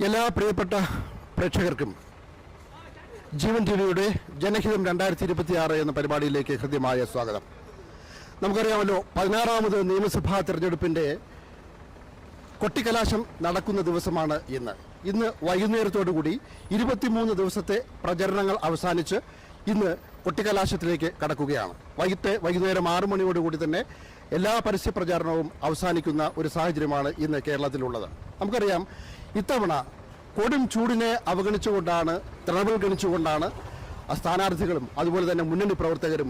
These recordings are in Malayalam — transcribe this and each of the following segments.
എല്ലാ പ്രിയപ്പെട്ട പ്രേക്ഷകർക്കും ജീവൻ ടിവിയുടെ ജനഹിതം 2026 എന്ന പരിപാടിയിലേക്ക് ഹൃദ്യമായ സ്വാഗതം. നമുക്കറിയാമല്ലോ, 16ാമത് നിയമസഭാ തെരഞ്ഞെടുപ്പിൻ്റെ കൊട്ടിക്കലാശം നടക്കുന്ന ദിവസമാണ് ഇന്ന് വൈകുന്നേരത്തോടുകൂടി 23 ദിവസത്തെ പ്രചരണങ്ങൾ അവസാനിച്ച് ഇന്ന് കൊട്ടിക്കലാശത്തിലേക്ക് കടക്കുകയാണ്. വൈകുന്നേരം 6 മണിയോടുകൂടി തന്നെ എല്ലാ പരസ്യ പ്രചാരണവും അവസാനിക്കുന്ന ഒരു സാഹചര്യമാണ് ഇന്ന് കേരളത്തിലുള്ളത്. നമുക്കറിയാം, ഇത്തവണ കൊടും ചൂടിനെ അവഗണിച്ചുകൊണ്ടാണ് സ്ഥാനാർത്ഥികളും അതുപോലെ തന്നെ മുന്നണി പ്രവർത്തകരും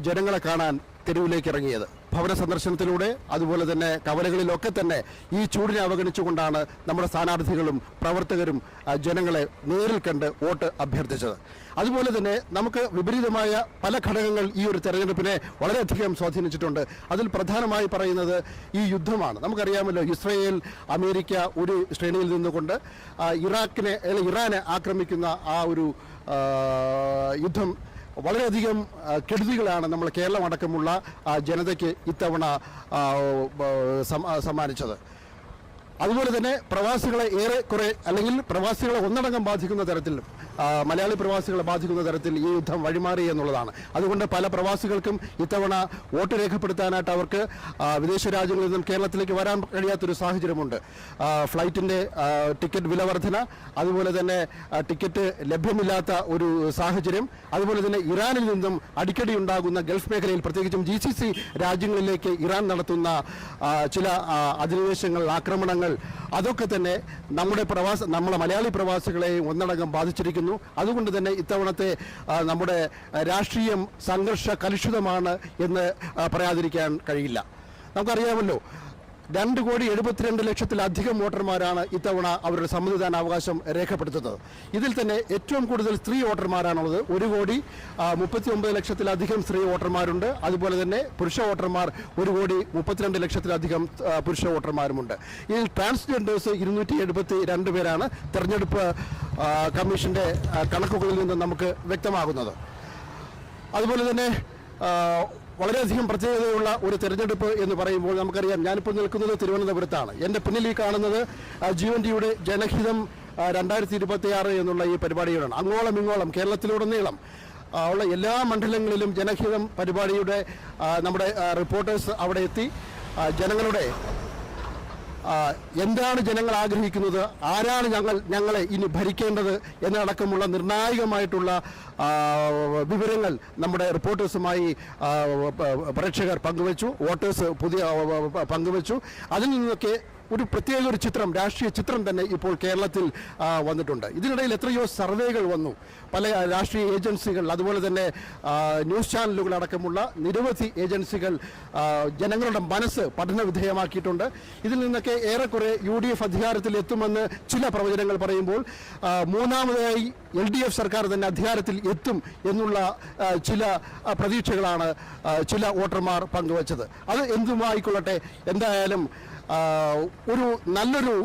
ജനങ്ങളെ കാണാൻ തെരുവിലേക്ക് ഇറങ്ങിയത്. ഭവന സന്ദർശനത്തിലൂടെ അതുപോലെ തന്നെ കവലകളിലൊക്കെ തന്നെ ഈ ചൂടിനെ അവഗണിച്ചുകൊണ്ടാണ് നമ്മുടെ സ്ഥാനാർത്ഥികളും പ്രവർത്തകരും ജനങ്ങളെ നേരിൽ കണ്ട് വോട്ട് അഭ്യർത്ഥിച്ചത്. അതുപോലെ തന്നെ നമുക്ക് വിപരീതമായ പല ഘടകങ്ങൾ ഈ ഒരു തെരഞ്ഞെടുപ്പിനെ വളരെയധികം സ്വാധീനിച്ചിട്ടുണ്ട്. അതിൽ പ്രധാനമായി പറയുന്നത് ഈ യുദ്ധമാണ്. നമുക്കറിയാമല്ലോ, ഇസ്രയേൽ അമേരിക്ക ഒരു ശ്രേണിയിൽ നിന്നുകൊണ്ട് ഇറാനെ ആക്രമിക്കുന്ന ആ ഒരു യുദ്ധം വളരെയധികം കെടുതികളാണ് നമ്മൾ കേരളം അടക്കമുള്ള ജനതയ്ക്ക് ഇത്തവണ സമ്മാനിച്ചത്. അതുപോലെ തന്നെ പ്രവാസികളെ ഏറെക്കുറെ അല്ലെങ്കിൽ പ്രവാസികളെ ഒന്നടങ്കം ബാധിക്കുന്ന തരത്തിൽ, മലയാളി പ്രവാസികളെ ബാധിക്കുന്ന തരത്തിൽ ഈ യുദ്ധം വഴിമാറി എന്നുള്ളതാണ്. അതുകൊണ്ട് പല പ്രവാസികൾക്കും ഇത്തവണ വോട്ട് രേഖപ്പെടുത്താനായിട്ട് അവർക്ക് വിദേശ രാജ്യങ്ങളിൽ നിന്നും കേരളത്തിലേക്ക് വരാൻ കഴിയാത്തൊരു സാഹചര്യമുണ്ട്. ഫ്ലൈറ്റിൻ്റെ ടിക്കറ്റ് വില വർധന, അതുപോലെ തന്നെ ടിക്കറ്റ് ലഭ്യമില്ലാത്ത ഒരു സാഹചര്യം, അതുപോലെ തന്നെ ഇറാനിൽ നിന്നും അടിക്കടി ഉണ്ടാകുന്ന ഗൾഫ് മേഖലയിൽ പ്രത്യേകിച്ചും GCC രാജ്യങ്ങളിലേക്ക് ഇറാൻ നടത്തുന്ന ചില അധിനിവേശങ്ങൾ, ആക്രമണങ്ങൾ, അതൊക്കെ തന്നെ നമ്മളെ മലയാളി പ്രവാസികളെ ഒന്നടങ്കം ബാധിച്ചിരിക്കുന്നു. അതുകൊണ്ട് തന്നെ ഇത്തവണത്തെ നമ്മുടെ രാഷ്ട്രീയം സംഘർഷ കലുഷിതമാണ് എന്ന് പറയാതിരിക്കാൻ കഴിയില്ല. നമുക്കറിയാമല്ലോ, 2,72,00,000-ലക്ഷത്തിലധികം വോട്ടർമാരാണ് ഇത്തവണ അവരുടെ സമ്മതിദാനാവകാശം രേഖപ്പെടുത്തുന്നത്. ഇതിൽ തന്നെ ഏറ്റവും കൂടുതൽ സ്ത്രീ വോട്ടർമാരാണുള്ളത്. 1,39,00,000-ലധികം സ്ത്രീ വോട്ടർമാരുണ്ട്. അതുപോലെ തന്നെ പുരുഷ വോട്ടർമാർ 1,32,00,000-ലധികം പുരുഷ വോട്ടർമാരുമുണ്ട്. ഇതിൽ ട്രാൻസ്ജെൻഡേഴ്സ് 272 പേരാണ് തെരഞ്ഞെടുപ്പ് കമ്മീഷന്റെ കണക്കുകളിൽ നിന്ന് നമുക്ക് വ്യക്തമാകുന്നത്. അതുപോലെ തന്നെ വളരെയധികം പ്രത്യേകതയുള്ള ഒരു തെരഞ്ഞെടുപ്പ് എന്ന് പറയുമ്പോൾ നമുക്കറിയാം, ഞാനിപ്പോൾ നിൽക്കുന്നത് തിരുവനന്തപുരത്താണ്. എൻ്റെ പിന്നിൽ ഈ കാണുന്നത് ജീവൻ ടിവിയുടെ ജനഹിതം 2026 എന്നുള്ള ഈ പരിപാടിയോടാണ്. അങ്ങോളം ഇങ്ങോളം കേരളത്തിലുടനീളം ഉള്ള എല്ലാ മണ്ഡലങ്ങളിലും ജനഹിതം പരിപാടിയുടെ നമ്മുടെ റിപ്പോർട്ടേഴ്സ് അവിടെ എത്തി ജനങ്ങളുടെ എന്താണ് ജനങ്ങൾ ആഗ്രഹിക്കുന്നത്, ആരാണ് ഞങ്ങളെ ഇനി ഭരിക്കേണ്ടത് എന്നടക്കമുള്ള നിർണായകമായിട്ടുള്ള വിവരങ്ങൾ നമ്മുടെ റിപ്പോർട്ടേഴ്സുമായി പ്രേക്ഷകർ പങ്കുവച്ചു, വോട്ടേഴ്സ് പങ്കുവച്ചു. അതിൽ നിന്നൊക്കെ ഒരു പ്രത്യേക ഒരു ചിത്രം, രാഷ്ട്രീയ ചിത്രം തന്നെ ഇപ്പോൾ കേരളത്തിൽ വന്നിട്ടുണ്ട്. ഇതിനിടയിൽ എത്രയോ സർവേകൾ വന്നു. പല രാഷ്ട്രീയ ഏജൻസികൾ, അതുപോലെ തന്നെ ന്യൂസ് ചാനലുകൾ അടക്കമുള്ള നിരവധി ഏജൻസികൾ ജനങ്ങളുടെ മനസ്സ് പഠന വിധേയമാക്കിയിട്ടുണ്ട്. ഇതിൽ നിന്നൊക്കെ ഏറെക്കുറെ UDF അധികാരത്തിൽ എത്തുമെന്ന് ചില പ്രവചനങ്ങൾ പറയുമ്പോൾ, മൂന്നാമതായി LDF സർക്കാർ തന്നെ അധികാരത്തിൽ എത്തും എന്നുള്ള ചില പ്രതീക്ഷകളാണ് ചില വോട്ടർമാർ പങ്കുവച്ചത്. അത് എന്തുമായിക്കൊള്ളട്ടെ, എന്തായാലും നല്ലൊരു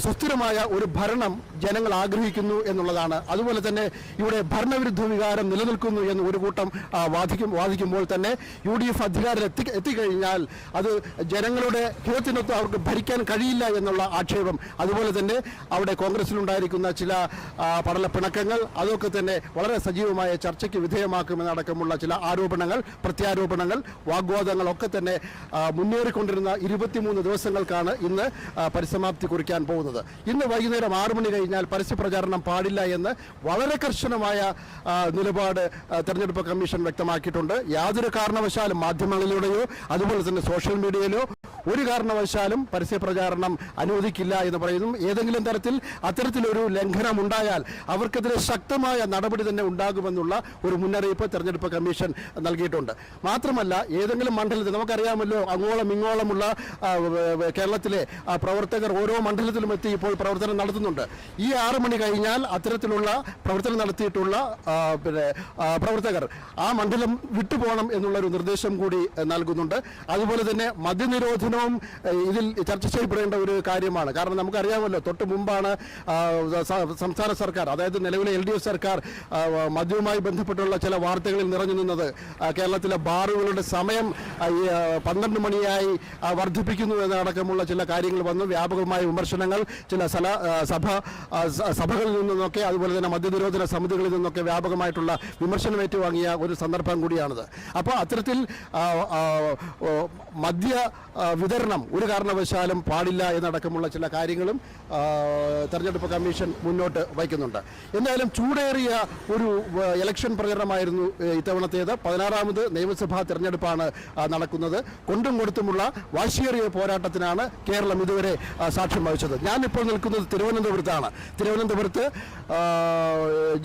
സുസ്ഥിരമായ ഒരു ഭരണം ജനങ്ങൾ ആഗ്രഹിക്കുന്നു എന്നുള്ളതാണ്. അതുപോലെ തന്നെ ഇവിടെ ഭരണവിരുദ്ധ വികാരം നിലനിൽക്കുന്നു എന്ന് ഒരു കൂട്ടം വാദിക്കുമ്പോൾ തന്നെ UDF അധികാരം എത്തിക്കഴിഞ്ഞാൽ അത് ജനങ്ങളുടെ ഹിതത്തിനൊത്ത് അവർക്ക് ഭരിക്കാൻ കഴിയില്ല എന്നുള്ള ആക്ഷേപം, അതുപോലെ തന്നെ അവിടെ കോൺഗ്രസിലുണ്ടായിരിക്കുന്ന ചില പടലപ്പിണക്കങ്ങൾ, അതൊക്കെ തന്നെ വളരെ സജീവമായ ചർച്ചയ്ക്ക് വിധേയമാക്കുമെന്നടക്കമുള്ള ചില ആരോപണങ്ങൾ, പ്രത്യാരോപണങ്ങൾ, വാഗ്വാദങ്ങളൊക്കെ തന്നെ മുന്നേറിക്കൊണ്ടിരുന്ന 23 ദിവസങ്ങൾക്കാണ് ഇന്ന് പരിസമാപ്തി കുറിക്കാൻ പോകുന്നത്. ഇന്ന് വൈകുന്നേരം 6 മണി കഴിഞ്ഞാൽ പരസ്യപ്രചാരണം പാടില്ല എന്ന് വളരെ കർശനമായ നിലപാട് തെരഞ്ഞെടുപ്പ് കമ്മീഷൻ വ്യക്തമാക്കിയിട്ടുണ്ട്. യാതൊരു കാരണവശാലും മാധ്യമങ്ങളിലൂടെയോ അതുപോലെ തന്നെ സോഷ്യൽ മീഡിയയിലോ ഒരു കാരണവശാലും പരസ്യപ്രചാരണം അനുവദിക്കില്ല എന്ന് പറയുന്നു. ഏതെങ്കിലും തരത്തിൽ അത്തരത്തിലൊരു ലംഘനം ഉണ്ടായാൽ അവർക്കെതിരെ ശക്തമായ നടപടി തന്നെ ഉണ്ടാകുമെന്നുള്ള ഒരു മുന്നറിയിപ്പ് തെരഞ്ഞെടുപ്പ് കമ്മീഷൻ നൽകിയിട്ടുണ്ട്. മാത്രമല്ല, ഏതെങ്കിലും മണ്ഡലത്തിൽ, നമുക്കറിയാമല്ലോ, അങ്ങോളം ഇങ്ങോളമുള്ള കേരളത്തിലെ പ്രവർത്തകർ ഓരോ മണ്ഡലത്തിലും എത്തി ഇപ്പോൾ പ്രവർത്തനം നടത്തുന്നുണ്ട്. ഈ 6 മണി കഴിഞ്ഞാൽ അത്തരത്തിലുള്ള പ്രവർത്തനം നടത്തിയിട്ടുള്ള പ്രവർത്തകർ ആ മണ്ഡലം വിട്ടുപോകണം എന്നുള്ളൊരു നിർദ്ദേശം കൂടി നൽകുന്നുണ്ട്. അതുപോലെ തന്നെ മദ്യനിരോധനം ഭരണവും ഇതിൽ ചർച്ച ചെയ്യപ്പെടേണ്ട ഒരു കാര്യമാണ്. കാരണം നമുക്കറിയാമല്ലോ, തൊട്ട് മുമ്പാണ് സംസ്ഥാന സർക്കാർ, അതായത് നിലവിലെ LDF സർക്കാർ മദ്യവുമായി ബന്ധപ്പെട്ടുള്ള ചില വാർത്തകളിൽ നിറഞ്ഞു നിന്നത്. കേരളത്തിലെ ബാറുകളുടെ സമയം 12 മണിയായി വർദ്ധിപ്പിക്കുന്നു എന്നടക്കമുള്ള ചില കാര്യങ്ങൾ വന്നു. വ്യാപകമായ വിമർശനങ്ങൾ ചില സഭകളിൽ നിന്നൊക്കെ, അതുപോലെ തന്നെ മദ്യനിരോധന സമിതികളിൽ നിന്നൊക്കെ വ്യാപകമായിട്ടുള്ള വിമർശനം ഏറ്റുവാങ്ങിയ ഒരു സന്ദർഭം കൂടിയാണിത്. അപ്പോൾ അത്തരത്തിൽ മദ്യ വിതരണം ഒരു കാരണവശാലും പാടില്ല എന്നടക്കമുള്ള ചില കാര്യങ്ങളും തെരഞ്ഞെടുപ്പ് കമ്മീഷൻ മുന്നോട്ട് വയ്ക്കുന്നുണ്ട്. എന്തായാലും ചൂടേറിയ ഒരു ഇലക്ഷൻ പ്രചരണമായിരുന്നു ഇത്തവണത്തേത്. 16ാമത് നിയമസഭാ തെരഞ്ഞെടുപ്പാണ് നടക്കുന്നത്. കൊണ്ടും കൊടുത്തുമുള്ള വാശിയേറിയ പോരാട്ടത്തിനാണ് കേരളം ഇതുവരെ സാക്ഷ്യം വഹിച്ചത്. ഞാനിപ്പോൾ നിൽക്കുന്നത് തിരുവനന്തപുരത്താണ്. തിരുവനന്തപുരത്ത്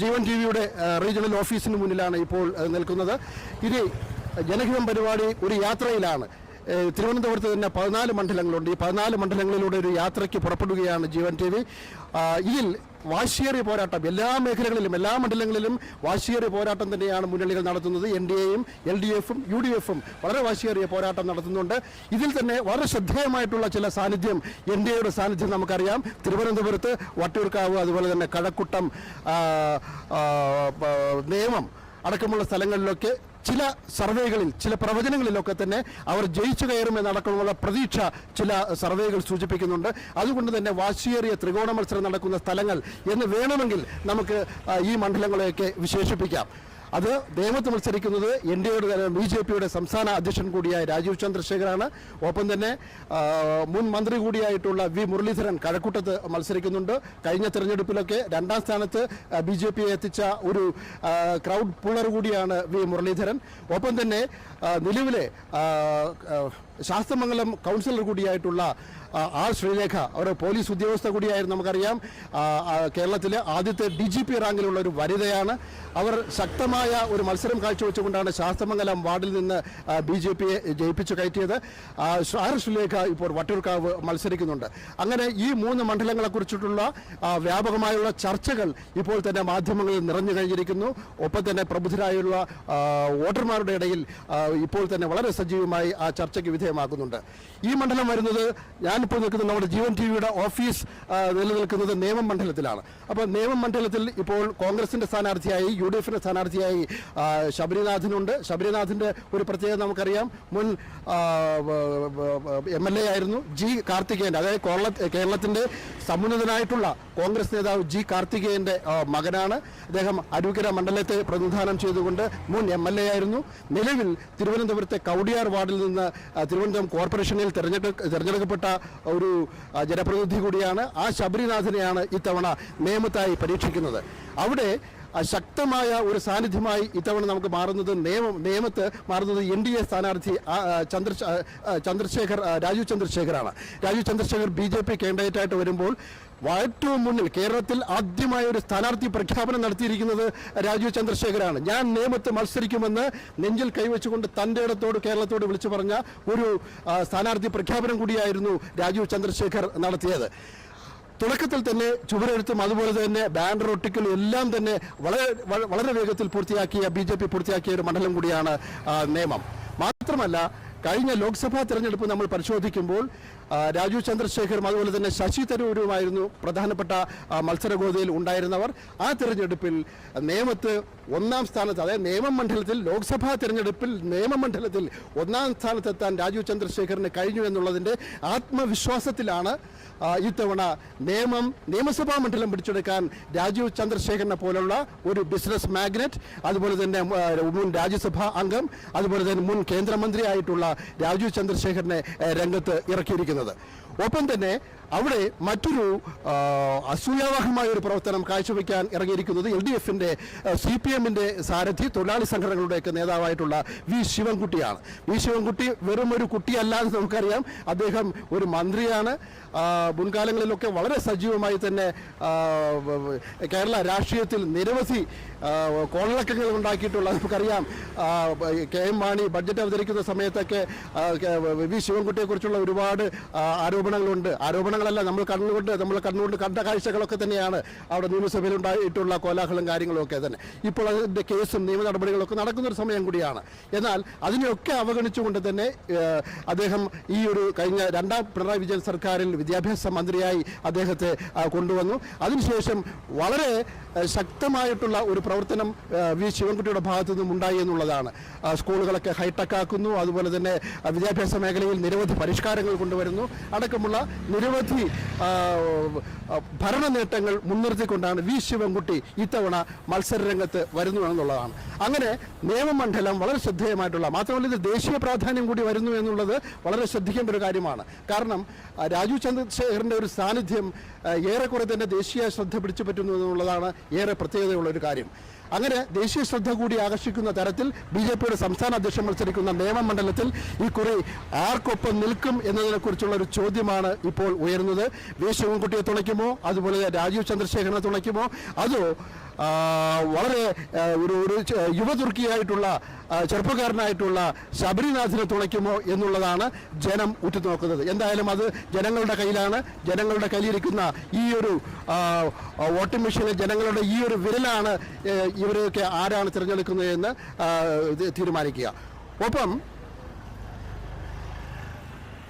ജീവൻ TV-യുടെ റീജിയണൽ ഓഫീസിന് മുന്നിലാണ് ഇപ്പോൾ നിൽക്കുന്നത്. ഇത് ജനഹിതം പരിപാടി ഒരു യാത്രയിലാണ്. തിരുവനന്തപുരത്ത് തന്നെ 14 മണ്ഡലങ്ങളുണ്ട്. ഈ 14 മണ്ഡലങ്ങളിലൂടെ ഒരു യാത്രയ്ക്ക് പുറപ്പെടുകയാണ് ജീവൻ TV. ഇതിൽ വാശിയേറിയ പോരാട്ടം എല്ലാ മേഖലകളിലും, എല്ലാ മണ്ഡലങ്ങളിലും വാശിയേറിയ പോരാട്ടം തന്നെയാണ് മുന്നണികൾ നടത്തുന്നത്. NDAയും LDFും UDFും വളരെ വാശിയേറിയ പോരാട്ടം നടത്തുന്നുണ്ട്. ഇതിൽ തന്നെ വളരെ ശ്രദ്ധേയമായിട്ടുള്ള ചില സാന്നിധ്യം, NDAയുടെ സാന്നിധ്യം നമുക്കറിയാം. തിരുവനന്തപുരത്ത് വട്ടിയൂർക്കാവ്, അതുപോലെ തന്നെ കഴക്കൂട്ടം, നേമം അടക്കമുള്ള സ്ഥലങ്ങളിലൊക്കെ ചില സർവേകളിൽ, ചില പ്രവചനങ്ങളിലൊക്കെ തന്നെ അവർ ജയിച്ചു കയറുമെന്നടക്കമുള്ള പ്രതീക്ഷ ചില സർവേകൾ സൂചിപ്പിക്കുന്നുണ്ട്. അതുകൊണ്ട് തന്നെ വാശിയേറിയ ത്രികോണ മത്സരം നടക്കുന്ന സ്ഥലങ്ങൾ എന്ന് വേണമെങ്കിൽ നമുക്ക് ഈ മണ്ഡലങ്ങളെയൊക്കെ വിശേഷിപ്പിക്കാം. അത് നേമത്ത് മത്സരിക്കുന്നത് NDAയുടെ BJPയുടെ സംസ്ഥാന അധ്യക്ഷൻ കൂടിയായ രാജീവ് ചന്ദ്രശേഖറാണ്. ഒപ്പം തന്നെ മുൻ മന്ത്രി കൂടിയായിട്ടുള്ള V മുരളീധരൻ കഴക്കൂട്ടത്ത് മത്സരിക്കുന്നുണ്ട്. കഴിഞ്ഞ തെരഞ്ഞെടുപ്പിലൊക്കെ 2ാം സ്ഥാനത്ത് BJPയെ എത്തിച്ച ഒരു ക്രൗഡ് പുള്ളർ കൂടിയാണ് V മുരളീധരൻ. ഒപ്പം തന്നെ നിലവിലെ ശാസ്തമംഗലം കൗൺസിലർ കൂടിയായിട്ടുള്ള R ശ്രീലേഖ, ഒരു പോലീസ് ഉദ്യോഗസ്ഥ കൂടിയായിരുന്നു. നമുക്കറിയാം, കേരളത്തിലെ ആദ്യത്തെ DGP റാങ്കിലുള്ള ഒരു വനിതയാണ്. അവർ ശക്തമായ ഒരു മത്സരം കാഴ്ചവെച്ചുകൊണ്ടാണ് ശാസ്തമംഗലം വാർഡിൽ നിന്ന് BJPയെ ജയിപ്പിച്ചു കയറ്റിയത്. R ശ്രീലേഖ ഇപ്പോൾ വട്ടിയൂർക്കാവ് മത്സരിക്കുന്നുണ്ട്. അങ്ങനെ ഈ 3 മണ്ഡലങ്ങളെക്കുറിച്ചിട്ടുള്ള വ്യാപകമായുള്ള ചർച്ചകൾ ഇപ്പോൾ തന്നെ മാധ്യമങ്ങളിൽ നിറഞ്ഞു കഴിഞ്ഞിരിക്കുന്നു. ഒപ്പം തന്നെ പ്രബുദ്ധരായുള്ള വോട്ടർമാരുടെ ഇടയിൽ ഇപ്പോൾ തന്നെ വളരെ സജീവമായി ആ ചർച്ചയ്ക്ക് വിധേയമാക്കുന്നുണ്ട്. ഈ മണ്ഡലം വരുന്നത്, ഞാനിപ്പോൾ നിൽക്കുന്നത് നമ്മുടെ ജീവൻ TV-യുടെ ഓഫീസ് നിലനിൽക്കുന്നത് നേമം മണ്ഡലത്തിലാണ്. അപ്പോൾ നേമം മണ്ഡലത്തിൽ ഇപ്പോൾ കോൺഗ്രസിൻ്റെ സ്ഥാനാർത്ഥിയായി, UDFിൻ്റെ സ്ഥാനാർത്ഥിയായി ശബരിനാഥനുണ്ട്. ശബരിനാഥിൻ്റെ ഒരു പ്രത്യേകത നമുക്കറിയാം. മുൻ MLA ആയിരുന്നു G കാർത്തികേയൻ, അതായത് കേരളത്തിൻ്റെ സമുന്നതനായിട്ടുള്ള കോൺഗ്രസ് നേതാവ് G കാർത്തികേയൻ്റെ മകനാണ്. അദ്ദേഹം അരുവിക്കര മണ്ഡലത്തെ പ്രതിനിധാനം ചെയ്തുകൊണ്ട് മുൻ MLA ആയിരുന്നു. നിലവിൽ തിരുവനന്തപുരത്തെ കൗടിയാർ വാർഡിൽ നിന്ന് തിരുവനന്തപുരം കോർപ്പറേഷനിൽ തിരഞ്ഞെടുക്കപ്പെട്ട ഒരു ജനപ്രതിനിധി കൂടിയാണ്. ആ ശബരിനാഥനെയാണ് ഇത്തവണ നേമത്തായി പരീക്ഷിക്കുന്നത്. അവിടെ ശക്തമായ ഒരു സാന്നിധ്യമായി ഇത്തവണ നമുക്ക് മാറുന്നത് നേമത്ത് മാറുന്നത് NDA സ്ഥാനാർത്ഥി രാജീവ് ചന്ദ്രശേഖറാണ്. രാജീവ് ചന്ദ്രശേഖർ BJP കാൻഡിഡേറ്റായിട്ട് വരുമ്പോൾ ഏറ്റവും മുന്നിൽ കേരളത്തിൽ ആദ്യമായ ഒരു സ്ഥാനാർത്ഥി പ്രഖ്യാപനം നടത്തിയിരിക്കുന്നത് രാജീവ് ചന്ദ്രശേഖറാണ്. ഞാൻ നേമത്ത് മത്സരിക്കുമെന്ന് നെഞ്ചിൽ കൈവച്ചുകൊണ്ട് തൻ്റെ ഇടത്തോട് കേരളത്തോട് വിളിച്ചു പറഞ്ഞ ഒരു സ്ഥാനാർത്ഥി പ്രഖ്യാപനം കൂടിയായിരുന്നു രാജീവ് ചന്ദ്രശേഖർ നടത്തിയത്. തുടക്കത്തിൽ തന്നെ ചുവരെഴുത്തും അതുപോലെ തന്നെ ബാനർ ഒട്ടിക്കലും എല്ലാം തന്നെ വളരെ വേഗത്തിൽ BJP പൂർത്തിയാക്കിയ ഒരു മണ്ഡലം കൂടിയാണ് നേമം. മാത്രമല്ല, കഴിഞ്ഞ ലോക്സഭാ തെരഞ്ഞെടുപ്പ് നമ്മൾ പരിശോധിക്കുമ്പോൾ രാജീവ് ചന്ദ്രശേഖറും അതുപോലെ തന്നെ ശശി തരൂരുമായിരുന്നു പ്രധാനപ്പെട്ട മത്സരഗോതയിൽ ഉണ്ടായിരുന്നവർ. ആ തെരഞ്ഞെടുപ്പിൽ നേമത്ത് 1ാം സ്ഥാനത്ത്, അതായത് നേമം മണ്ഡലത്തിൽ ലോക്സഭാ തെരഞ്ഞെടുപ്പിൽ നേമം മണ്ഡലത്തിൽ 1ാം സ്ഥാനത്തെത്താൻ രാജീവ് ചന്ദ്രശേഖറിന് കഴിഞ്ഞു എന്നുള്ളതിൻ്റെ ആത്മവിശ്വാസത്തിലാണ് ഇത്തവണ നിയമസഭാ മണ്ഡലം പിടിച്ചെടുക്കാൻ രാജീവ് ചന്ദ്രശേഖരനെ പോലുള്ള ഒരു ബിസിനസ് മാഗ്നറ്റ്, അതുപോലെ തന്നെ മുൻ രാജ്യസഭാ അംഗം, അതുപോലെ തന്നെ മുൻ കേന്ദ്രമന്ത്രി ആയിട്ടുള്ള രാജീവ് ചന്ദ്രശേഖരനെ രംഗത്ത് ഇറക്കിയിരിക്കുന്നത്. ഒപ്പം തന്നെ അവിടെ മറ്റൊരു അസൂയാവഹമായ ഒരു പ്രവർത്തനം കാഴ്ചവെക്കാൻ ഇറങ്ങിയിരിക്കുന്നത് LDFിൻ്റെ CPMൻ്റെ സാരഥി, തൊഴിലാളി സംഘടനകളുടെയൊക്കെ നേതാവായിട്ടുള്ള V ശിവൻകുട്ടിയാണ്. V ശിവൻകുട്ടി വെറും ഒരു കുട്ടിയല്ലാതെ നമുക്കറിയാം. അദ്ദേഹം ഒരു മന്ത്രിയാണ്. മുൻകാലങ്ങളിലൊക്കെ വളരെ സജീവമായി തന്നെ കേരള രാഷ്ട്രീയത്തിൽ നിരവധി കോളിളക്കങ്ങൾ ഉണ്ടാക്കിയിട്ടുള്ള നമുക്കറിയാം. KM മാണി ബഡ്ജറ്റ് അവതരിക്കുന്ന സമയത്തൊക്കെ V ശിവൻകുട്ടിയെക്കുറിച്ചുള്ള ഒരുപാട് ആരോപണങ്ങളുണ്ട്. ആരോപണങ്ങൾ ഉദാഹരണങ്ങളല്ല നമ്മൾ കണ്ണുകൊണ്ട് കണ്ട കാഴ്ചകളൊക്കെ തന്നെയാണ് അവിടെ നിയമസഭയിൽ ഉണ്ടായിട്ടുള്ള കോലാഹലം കാര്യങ്ങളും ഒക്കെ തന്നെ. ഇപ്പോൾ അതിൻ്റെ കേസും നിയമ നടപടികളൊക്കെ നടക്കുന്നൊരു സമയം കൂടിയാണ്. എന്നാൽ അതിനെയൊക്കെ അവഗണിച്ചുകൊണ്ട് തന്നെ അദ്ദേഹം ഈ ഒരു കഴിഞ്ഞ രണ്ടാം പിണറായി വിജയൻ സർക്കാരിൽ വിദ്യാഭ്യാസ മന്ത്രിയായി അദ്ദേഹത്തെ കൊണ്ടുവന്നു. അതിനുശേഷം വളരെ ശക്തമായിട്ടുള്ള ഒരു പ്രവർത്തനം വി ശിവൻകുട്ടിയുടെ ഭാഗത്തു നിന്നും ഉണ്ടായി എന്നുള്ളതാണ്. സ്കൂളുകളൊക്കെ ഹൈടെക് ആക്കുന്നു, അതുപോലെ തന്നെ വിദ്യാഭ്യാസ മേഖലയിൽ നിരവധി പരിഷ്കാരങ്ങൾ കൊണ്ടുവരുന്നു അടക്കമുള്ള നിരവധി ഭരണ നേട്ടങ്ങൾ മുൻനിർത്തിക്കൊണ്ടാണ് വി ശിവൻകുട്ടി ഇത്തവണ മത്സരരംഗത്ത് വരുന്നു എന്നുള്ളതാണ്. അങ്ങനെ നിയമമണ്ഡലം വളരെ ശ്രദ്ധേയമായിട്ടുള്ള, മാത്രമല്ല ഇത് ദേശീയ പ്രാധാന്യം കൂടി വരുന്നു എന്നുള്ളത് വളരെ ശ്രദ്ധിക്കേണ്ട ഒരു കാര്യമാണ്. കാരണം രാജീവ് ചന്ദ്രശേഖരൻ്റെ ഒരു സാന്നിധ്യം ഏറെക്കുറെ തന്നെ ദേശീയ ശ്രദ്ധ പിടിച്ചു പറ്റുന്നു എന്നുള്ളതാണ് ഏറെ പ്രത്യേകതയുള്ള ഒരു കാര്യം. അങ്ങനെ ദേശീയ ശ്രദ്ധ കൂടി ആകർഷിക്കുന്ന തരത്തിൽ ബി.ജെ.പിയുടെ സംസ്ഥാന അധ്യക്ഷൻ മത്സരിക്കുന്ന നിയമമണ്ഡലത്തിൽ ഈ കുറി ആർക്കൊപ്പം നിൽക്കും എന്നതിനെക്കുറിച്ചുള്ള ഒരു ചോദ്യമാണ് ഇപ്പോൾ ഉയരുന്നത്. വി ശിവൻകുട്ടിയെ തുണയ്ക്കുമോ, അതുപോലെ രാജീവ് ചന്ദ്രശേഖരനെ തുണയ്ക്കുമോ, അതോ വളരെ ഒരു യുവതുർക്കിയായിട്ടുള്ള ചെറുപ്പക്കാരനായിട്ടുള്ള ശബരിനാഥിനെ തുണയ്ക്കുമോ എന്നുള്ളതാണ് ജനം ഉറ്റുനോക്കുന്നത്. എന്തായാലും അത് ജനങ്ങളുടെ കയ്യിലാണ്. ജനങ്ങളുടെ കയ്യിലിരിക്കുന്ന ഈ ഒരു വോട്ടിംഗ് മെഷീനിൽ ജനങ്ങളുടെ ഈ ഒരു വിരലാണ് ഇവരെയൊക്കെ ആരാണ് തിരഞ്ഞെടുക്കുന്നത് എന്ന് തീരുമാനിക്കുക. ഒപ്പം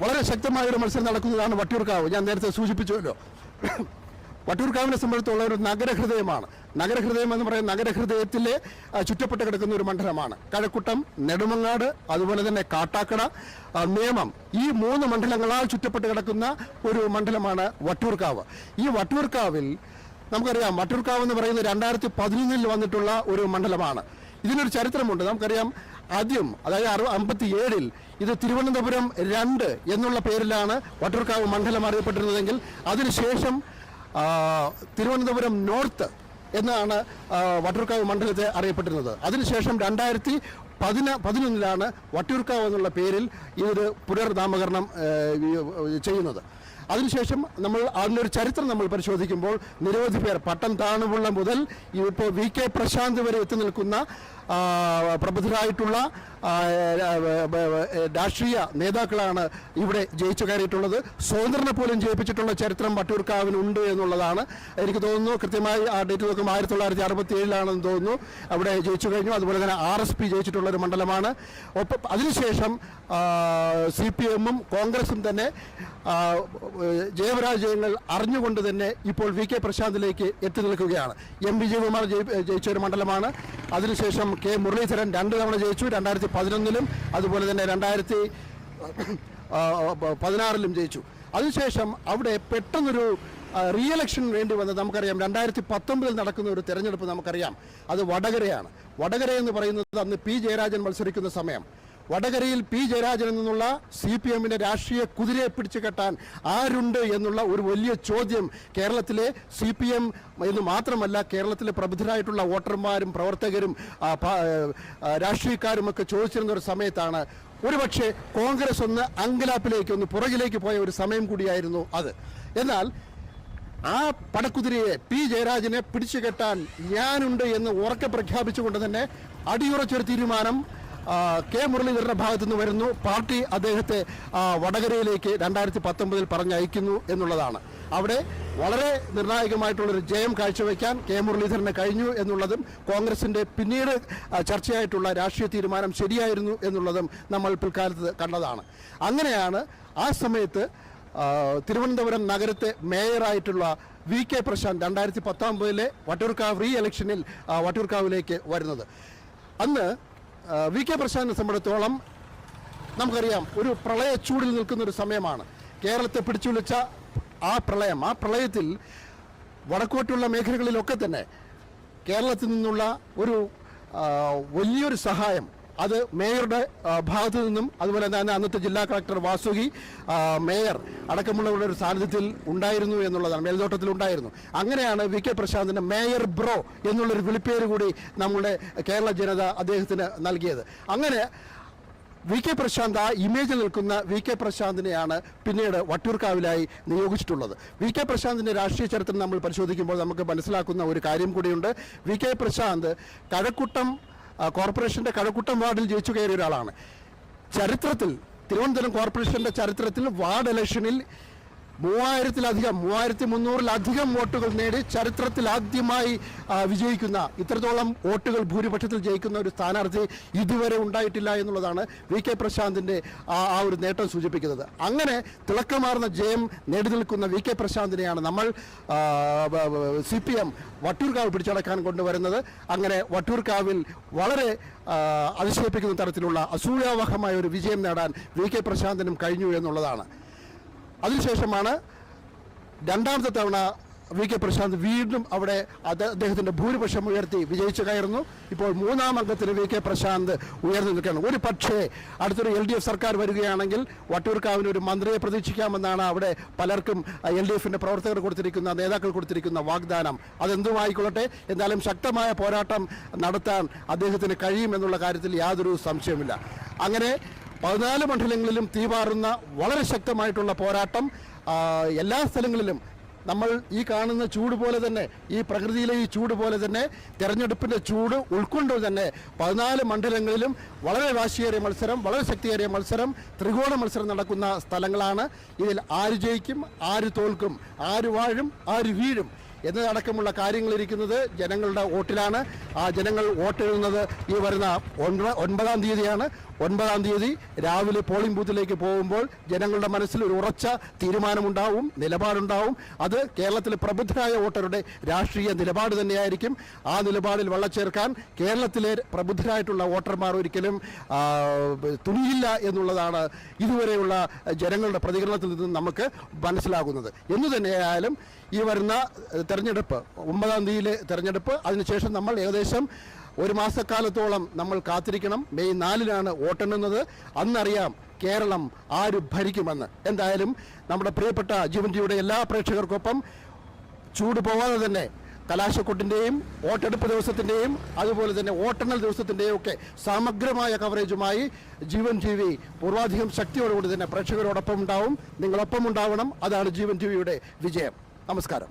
വളരെ ശക്തമായൊരു മത്സരം നടക്കുന്നതാണ് വട്ടിയൂർക്കാവ്. ഞാൻ നേരത്തെ സൂചിപ്പിച്ചുവല്ലോ, വട്ടിയൂർക്കാവിനെ സംബന്ധിച്ചുള്ള ഒരു നഗരഹൃദയമാണ്. നഗരഹൃദയം എന്ന് പറയുന്ന നഗരഹൃദയത്തിലെ ചുറ്റപ്പെട്ട് കിടക്കുന്ന ഒരു മണ്ഡലമാണ്. കഴക്കൂട്ടം, നെടുമങ്ങാട്, അതുപോലെ തന്നെ കാട്ടാക്കട, നേമം, ഈ 3 മണ്ഡലങ്ങളാൽ ചുറ്റപ്പെട്ട് കിടക്കുന്ന ഒരു മണ്ഡലമാണ് വട്ടിയൂർക്കാവ്. ഈ വട്ടിയൂർക്കാവിൽ നമുക്കറിയാം, വട്ടിയൂർക്കാവ് എന്ന് പറയുന്നത് 2011 വന്നിട്ടുള്ള ഒരു മണ്ഡലമാണ്. ഇതിനൊരു ചരിത്രമുണ്ട്. നമുക്കറിയാം, ആദ്യം അതായത് 57 ഇത് തിരുവനന്തപുരം 2 എന്നുള്ള പേരിലാണ് വട്ടിയൂർക്കാവ് മണ്ഡലം അറിയപ്പെട്ടിരുന്നതെങ്കിൽ അതിനുശേഷം തിരുവനന്തപുരം നോർത്ത് എന്നാണ് വട്ടിയൂർക്കാവ് മണ്ഡലത്തെ അറിയപ്പെട്ടിരുന്നത്. അതിനുശേഷം 2011 വട്ടിയൂർക്കാവ് എന്നുള്ള പേരിൽ ഇതൊരു പുനർനാമകരണം ചെയ്യുന്നത്. അതിനുശേഷം നമ്മൾ അതിനൊരു ചരിത്രം നമ്മൾ പരിശോധിക്കുമ്പോൾ നിരവധി പേർ, പട്ടം താണുപിള്ള മുതൽ ഇപ്പോൾ വി.കെ. പ്രശാന്ത് വരെ എത്തി നിൽക്കുന്ന പ്രബുദ്ധരായിട്ടുള്ള രാഷ്ട്രീയ നേതാക്കളാണ് ഇവിടെ ജയിച്ചു കയറിയിട്ടുള്ളത്. സ്വതന്ത്രനെ പോലും ജയിപ്പിച്ചിട്ടുള്ള ചരിത്രം വട്ടിയൂർക്കാവിനുണ്ട് എന്നുള്ളതാണ് എനിക്ക് തോന്നുന്നു. കൃത്യമായി ആ ഡേറ്റ് നോക്കുമ്പോൾ 1967 തോന്നുന്നു അവിടെ ജയിച്ചു കഴിഞ്ഞു. അതുപോലെ തന്നെ RSP ജയിച്ചിട്ടുള്ള ഒരു മണ്ഡലമാണ്. ഒപ്പം അതിനുശേഷം CPM-ഉം കോൺഗ്രസും തന്നെ ജയപരാജയങ്ങൾ അറിഞ്ഞുകൊണ്ട് തന്നെ ഇപ്പോൾ വി.കെ. പ്രശാന്തിലേക്ക് എത്തി നിൽക്കുകയാണ്. M. വിജയകുമാർ ജയിച്ച ഒരു മണ്ഡലമാണ്. അതിനുശേഷം കെ. മുരളീധരൻ 2 തവണ ജയിച്ചു, 2011 അതുപോലെ തന്നെ 2016 ജയിച്ചു. അതിനുശേഷം അവിടെ പെട്ടെന്നൊരു റീ ഇലക്ഷൻ വേണ്ടി വന്നത് നമുക്കറിയാം. 2019 നടക്കുന്ന ഒരു തെരഞ്ഞെടുപ്പ് നമുക്കറിയാം, അത് വടകരയാണ്. വടകര എന്ന് പറയുന്നത് അന്ന് P. ജയരാജൻ മത്സരിക്കുന്ന സമയം. വടകരയിൽ P. ജയരാജനിൽ നിന്നുള്ള CPM-ന്റെ രാഷ്ട്രീയ കുതിരയെ പിടിച്ചു കെട്ടാൻ ആരുണ്ട് എന്നുള്ള ഒരു വലിയ ചോദ്യം കേരളത്തിലെ CPM എന്ന് മാത്രമല്ല കേരളത്തിലെ പ്രബുദ്ധരായിട്ടുള്ള വോട്ടർമാരും പ്രവർത്തകരും രാഷ്ട്രീയക്കാരുമൊക്കെ ചോദിച്ചിരുന്ന ഒരു സമയത്താണ് ഒരുപക്ഷെ കോൺഗ്രസ് ഒന്ന് അങ്കലാപ്പിലേക്ക്, ഒന്ന് പുറകിലേക്ക് പോയ ഒരു സമയം കൂടിയായിരുന്നു അത്. എന്നാൽ ആ പടക്കുതിരയെ P. ജയരാജനെ പിടിച്ചു കെട്ടാൻ ഞാനുണ്ട് എന്ന് ഉറക്കെ പ്രഖ്യാപിച്ചുകൊണ്ട് തന്നെ അടിയുറച്ചൊരു തീരുമാനം കെ. മുരളീധരന്റെ ഭാഗത്തു നിന്ന് വരുന്നു. പാർട്ടി അദ്ദേഹത്തെ വടകരയിലേക്ക് 2019 പറഞ്ഞയക്കുന്നു എന്നുള്ളതാണ്. അവിടെ വളരെ നിർണായകമായിട്ടുള്ളൊരു ജയം കാഴ്ചവെക്കാൻ കെ. മുരളീധരന് കഴിഞ്ഞു എന്നുള്ളതും കോൺഗ്രസിൻ്റെ പിന്നീട് ചർച്ചയായിട്ടുള്ള രാഷ്ട്രീയ തീരുമാനം ശരിയായിരുന്നു എന്നുള്ളതും നമ്മൾ പിൽക്കാലത്ത് കണ്ടതാണ്. അങ്ങനെയാണ് ആ സമയത്ത് തിരുവനന്തപുരം നഗരത്തെ മേയറായിട്ടുള്ള വി.കെ. പ്രശാന്ത് 2019 വട്ടിയൂർക്കാവ് റീ ഇലക്ഷനിൽ വട്ടിയൂർക്കാവിലേക്ക് വരുന്നത്. അന്ന് വി.കെ. പ്രശാന്തിനെ സംബന്ധിച്ചിടത്തോളം നമുക്കറിയാം, ഒരു പ്രളയ ചൂടിൽ നിൽക്കുന്നൊരു സമയമാണ്. കേരളത്തെ പിടിച്ചുവിളിച്ച ആ പ്രളയത്തിൽ വടക്കോട്ടുള്ള മേഖലകളിലൊക്കെ തന്നെ കേരളത്തിൽ നിന്നുള്ള ഒരു വലിയൊരു സഹായം അത് മേയറുടെ ഭാഗത്തു നിന്നും, അതുപോലെ തന്നെ അന്നത്തെ ജില്ലാ കളക്ടർ വാസുകി, മേയർ അടക്കമുള്ളവരുടെ ഒരു സാന്നിധ്യത്തിൽ ഉണ്ടായിരുന്നു എന്നുള്ളതാണ്, മേൽനോട്ടത്തിലുണ്ടായിരുന്നു. അങ്ങനെയാണ് വി.കെ. പ്രശാന്തിന് മേയർ ബ്രോ എന്നുള്ളൊരു വിളിപ്പേര് കൂടി നമ്മുടെ കേരള ജനത അദ്ദേഹത്തിന് നൽകിയത്. അങ്ങനെ വി.കെ. പ്രശാന്ത്, ആ ഇമേജിൽ നിൽക്കുന്ന വി.കെ. പ്രശാന്തിനെയാണ് പിന്നീട് വട്ടിയൂർക്കാവിലായി നിയോഗിച്ചിട്ടുള്ളത്. വി.കെ. പ്രശാന്തിൻ്റെ രാഷ്ട്രീയ ചരിത്രം നമ്മൾ പരിശോധിക്കുമ്പോൾ നമുക്ക് മനസ്സിലാക്കുന്ന ഒരു കാര്യം കൂടിയുണ്ട്. വി.കെ. പ്രശാന്ത് കഴക്കൂട്ടം കോർപ്പറേഷൻ്റെ കഴക്കൂട്ടം വാർഡിൽ ജയിച്ചു കയറിയ ഒരാളാണ്. ചരിത്രത്തിൽ, തിരുവനന്തപുരം കോർപ്പറേഷൻ്റെ ചരിത്രത്തിൽ വാർഡ് ഇലക്ഷനിൽ മൂവായിരത്തിലധികം വോട്ടുകൾ നേടി ചരിത്രത്തിൽ ആദ്യമായി വിജയിക്കുന്ന, ഇത്രത്തോളം വോട്ടുകൾ ഭൂരിപക്ഷത്തിൽ ജയിക്കുന്ന ഒരു സ്ഥാനാർത്ഥി ഇതുവരെ ഉണ്ടായിട്ടില്ല എന്നുള്ളതാണ് വി കെ പ്രശാന്തിൻ്റെ ആ ഒരു നേട്ടം സൂചിപ്പിക്കുന്നത്. അങ്ങനെ തിളക്കമാർന്ന ജയം നേടി നിൽക്കുന്ന വി കെ പ്രശാന്തിനെയാണ് നമ്മൾ CPM വട്ടിയൂർക്കാവ് പിടിച്ചടക്കാൻ കൊണ്ടുവരുന്നത്. അങ്ങനെ വട്ടിയൂർക്കാവിൽ വളരെ അതിശയിപ്പിക്കുന്ന തരത്തിലുള്ള അസൂയാവഹമായ ഒരു വിജയം നേടാൻ വി കെ പ്രശാന്തിനും കഴിഞ്ഞു എന്നുള്ളതാണ്. അതിനുശേഷമാണ് രണ്ടാമത്തെ തവണ വി കെ പ്രശാന്ത് വീണ്ടും അവിടെ അദ്ദേഹത്തിൻ്റെ ഭൂരിപക്ഷം ഉയർത്തി വിജയിച്ചു കയറുന്നു. ഇപ്പോൾ മൂന്നാം അംഗത്തിന് വി കെ പ്രശാന്ത് ഉയർന്നു നിൽക്കുകയാണ്. ഒരു പക്ഷേ അടുത്തൊരു LDF സർക്കാർ വരികയാണെങ്കിൽ വട്ടിയൂർക്കാവിന് ഒരു മന്ത്രിയെ പ്രതീക്ഷിക്കാമെന്നാണ് അവിടെ പലർക്കും LDFിൻ്റെ പ്രവർത്തകർ കൊടുത്തിരിക്കുന്ന, നേതാക്കൾ കൊടുത്തിരിക്കുന്ന വാഗ്ദാനം. അതെന്തുമായിക്കൊള്ളട്ടെ, എന്തായാലും ശക്തമായ പോരാട്ടം നടത്താൻ അദ്ദേഹത്തിന് കഴിയുമെന്നുള്ള കാര്യത്തിൽ യാതൊരു സംശയമില്ല. അങ്ങനെ 14 മണ്ഡലങ്ങളിലും തീപാറുന്ന വളരെ ശക്തമായിട്ടുള്ള പോരാട്ടം. എല്ലാ സ്ഥലങ്ങളിലും നമ്മൾ ഈ കാണുന്ന ചൂട് പോലെ തന്നെ, ഈ പ്രകൃതിയിലെ ഈ ചൂട് പോലെ തന്നെ തെരഞ്ഞെടുപ്പിൻ്റെ ചൂട് ഉൾക്കൊണ്ട് തന്നെ 14 മണ്ഡലങ്ങളിലും വളരെ വാശിയേറിയ മത്സരം, വളരെ ശക്തിയേറിയ മത്സരം, ത്രികോണ മത്സരം നടക്കുന്ന സ്ഥലങ്ങളാണ്. ഇതിൽ ആര് ജയിക്കും, ആര് തോൽക്കും, ആര് വാഴും, ആര് വീഴും എന്നതടക്കമുള്ള കാര്യങ്ങളിരിക്കുന്നത് ജനങ്ങളുടെ വോട്ടിലാണ്. ആ ജനങ്ങൾ വോട്ടെഴുതുന്നത് ഈ വരുന്ന 9-ാം തീയതിയാണ്. 9-ാം തീയതി രാവിലെ പോളിംഗ് ബൂത്തിലേക്ക് പോകുമ്പോൾ ജനങ്ങളുടെ മനസ്സിൽ ഒരു ഉറച്ച തീരുമാനമുണ്ടാവും, നിലപാടുണ്ടാവും. അത് കേരളത്തിലെ പ്രബുദ്ധരായ വോട്ടറുടെ രാഷ്ട്രീയ നിലപാട് തന്നെയായിരിക്കും. ആ നിലപാടിൽ വെള്ളച്ചേർക്കാൻ കേരളത്തിലെ പ്രബുദ്ധരായിട്ടുള്ള വോട്ടർമാർ ഒരിക്കലും തുനിയില്ല എന്നുള്ളതാണ് ഇതുവരെയുള്ള ജനങ്ങളുടെ പ്രതികരണത്തിൽ നിന്ന് നമുക്ക് മനസ്സിലാകുന്നത്. എന്നു തന്നെയായാലും ഈ വരുന്ന തെരഞ്ഞെടുപ്പ്, 9-ാം തീയതിയിലെ തെരഞ്ഞെടുപ്പ്, അതിനുശേഷം നമ്മൾ ഏകദേശം ഒരു മാസക്കാലത്തോളം നമ്മൾ കാത്തിരിക്കണം. മെയ് 4-നാണ് വോട്ടെണ്ണുന്നത്. അന്നറിയാം കേരളം ആര് ഭരിക്കുമെന്ന്. എന്തായാലും നമ്മുടെ പ്രിയപ്പെട്ട ജീവൻ ടിവിയുടെ എല്ലാ പ്രേക്ഷകർക്കൊപ്പം ചൂട് പോവാതെ തന്നെ കലാശക്കൊട്ടിൻ്റെയും വോട്ടെടുപ്പ് ദിവസത്തിൻ്റെയും അതുപോലെ തന്നെ വോട്ടെണ്ണൽ ദിവസത്തിൻ്റെയും ഒക്കെ സമഗ്രമായ കവറേജുമായി ജീവൻ TV പൂർവാധികം ശക്തിയോടുകൂടി തന്നെ പ്രേക്ഷകരോടൊപ്പം ഉണ്ടാവും. നിങ്ങളൊപ്പം ഉണ്ടാവണം. അതാണ് ജീവൻ TVയുടെ വിജയം. നമസ്കാരം.